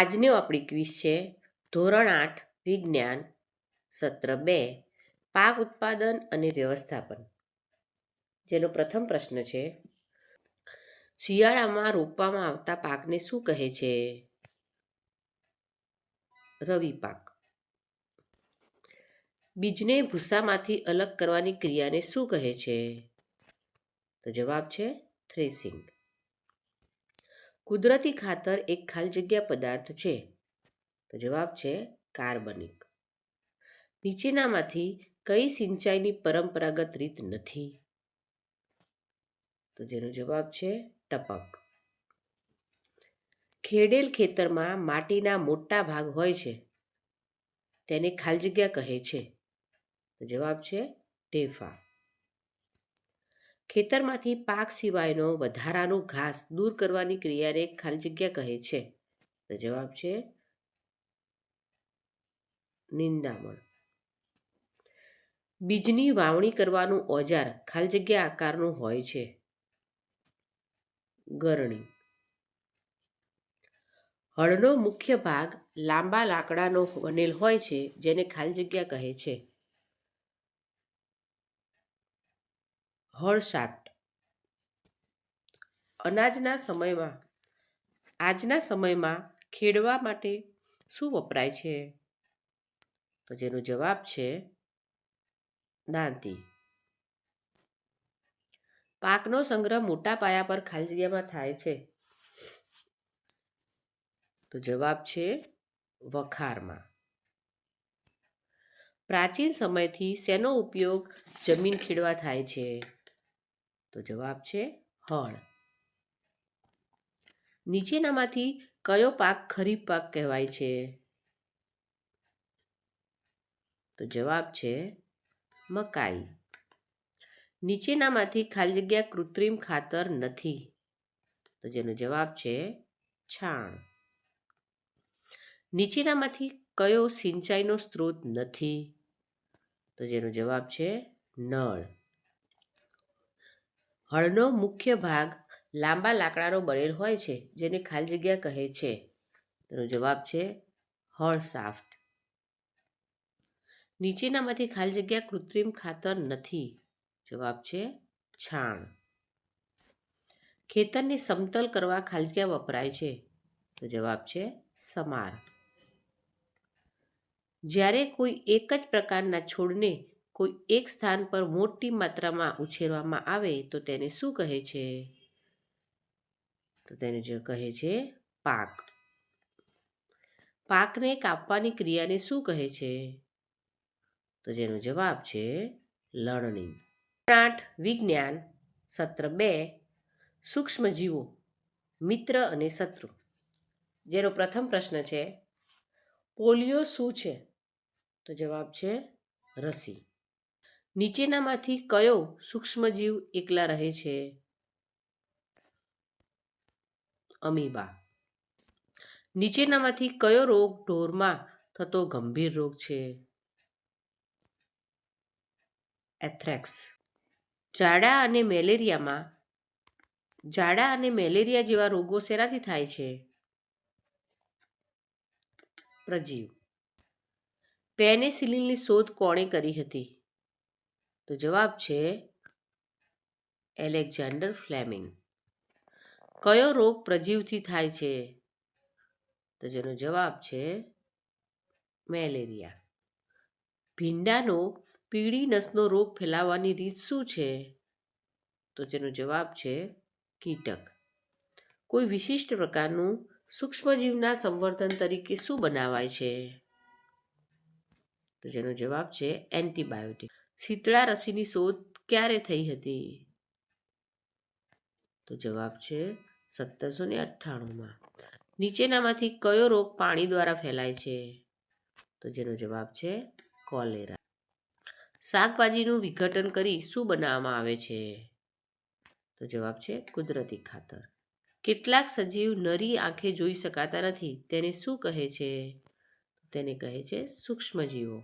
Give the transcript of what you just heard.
આજનો આપણી ક્વિઝ છે ધોરણ 8 વિજ્ઞાન સત્ર 2 પાક ઉત્પાદન અને વ્યવસ્થાપન, જેનો પ્રથમ પ્રશ્ન છે શિયાળામાં રોપવામાં આવતા પાકને શું કહે છે? રવિ પાક. બીજને ભૂસામાંથી અલગ કરવાની ક્રિયાને શું કહે છે? તો જવાબ છે થ્રેસિંગ. કુદરતી ખાતર એક ખાલી જગ્યા પદાર્થ છે. તો જવાબ છે કાર્બનિક. નીચેનામાંથી કઈ સિંચાઈની પરંપરાગત રીત નથી? તો જેનો જવાબ છે ટપક. ખેડેલ ખેતરમાં માટીના મોટા ભાગ હોય છે, તેને ખાલી જગ્યા કહે છે. તો જવાબ છે ઢેફા. ખેતરમાંથી પાક સિવાયનો વધારાનું ઘાસ દૂર કરવાની ક્રિયાને ખાલી જગ્યા કહે છે. તો જવાબ છે નિંદામણ. બીજની વાવણી કરવાનું ઓજાર ખાલી જગ્યા આકારનું હોય છે. ગરણી. હળનો મુખ્ય ભાગ લાંબા લાકડાનો બનેલ હોય છે, જેને ખાલી જગ્યા કહે છે. હળ શાફ્ટ. આજના સમયમાં ખેડવા માટે શું વપરાય છે? તો જેનો જવાબ છે દાંતી. પાકનો સંગ્રહ મોટા પાયા પર ખાલી જગ્યામાં થાય છે. તો જવાબ છે વખારમાં. પ્રાચીન સમયથી શેનો ઉપયોગ જમીન ખેડવા થાય છે? તો જવાબ છે હળ. નીચેનામાંથી કયો પાક ખરીફ પાક કહેવાય છે? તો જવાબ છે મકાઈ. નીચેનામાંથી ખાલી જગ્યા કૃત્રિમ ખાતર નથી? તો જેનો જવાબ છે છાણ. નીચેનામાંથી કયો સિંચાઈનો સ્ત્રોત નથી? તો જેનો જવાબ છે નળ. હળનો મુખ્ય ભાગ લાંબા લાકડાનો બનેલ હોય છે, જેને ખાલી જગ્યા કહે છે. તેનો જવાબ છે હળ શાફ્ટ. નીચેનામાંથી ખાલી જગ્યા કૃત્રિમ ખાતર નથી? જવાબ છે છાણ. ખેતરને સમતલ કરવા ખાલી જગ્યા વપરાય છે. તો જવાબ છે સમાર. જ્યારે કોઈ એક જ પ્રકારના છોડને કોઈ એક સ્થાન પર મોટી માત્રામાં ઉછેરવામાં આવે તો તેને શું કહે છે? તો તેને જે કહે છે પાક. પાકને કાપવાની ક્રિયાને શું કહે છે? તો જેનો જવાબ છે લણણી. 8 વિજ્ઞાન સત્ર 2 સૂક્ષ્મજીવો મિત્ર અને શત્રુ, જેનો પ્રથમ પ્રશ્ન છે પોલિયો શું છે? તો જવાબ છે રસી. નીચેનામાંથી કયો સૂક્ષ્મજીવ એકલા રહે છે? અમીબા. નીચેનામાંથી કયો રોગ ઢોરમાં થતો ગંભીર રોગ છે? એથ્રેક્સ. ઝાડા અને મેલેરિયા જેવા રોગો શેનાથી થાય છે? પ્રજીવ. પેનિસિલિનની શોધ કોણે કરી હતી? તો જવાબ છે એલેક્ઝાન્ડર ફ્લેમિંગ. કયો રોગ પ્રજીવથી થાય છે? તો જેનો જવાબ છે મેલેરિયા. ભીંડાનો પીળી નસનો રોગ ફેલાવવાની રીત શું છે? તો જેનો જવાબ છે કીટક. કોઈ વિશિષ્ટ પ્રકારનું સૂક્ષ્મજીવના સંવર્ધન તરીકે શું બનાવાય છે? તો જેનો જવાબ છે એન્ટીબાયોટિક. શીતળા રસીની શોધ ક્યારે થઈ હતી? તો જવાબ છે 1798માં. નીચેનામાંથી કયો રોગ પાણી દ્વારા ફેલાય છે? તો જેનો જવાબ છે કોલેરા. શાકભાજીનું વિઘટન કરી શું બનાવવામાં આવે છે? તો જવાબ છે કુદરતી ખાતર. કેટલાક સજીવ નરી આંખે જોઈ શકાતા નથી, તેને શું કહે છે? તેને કહે છે સૂક્ષ્મજીવો.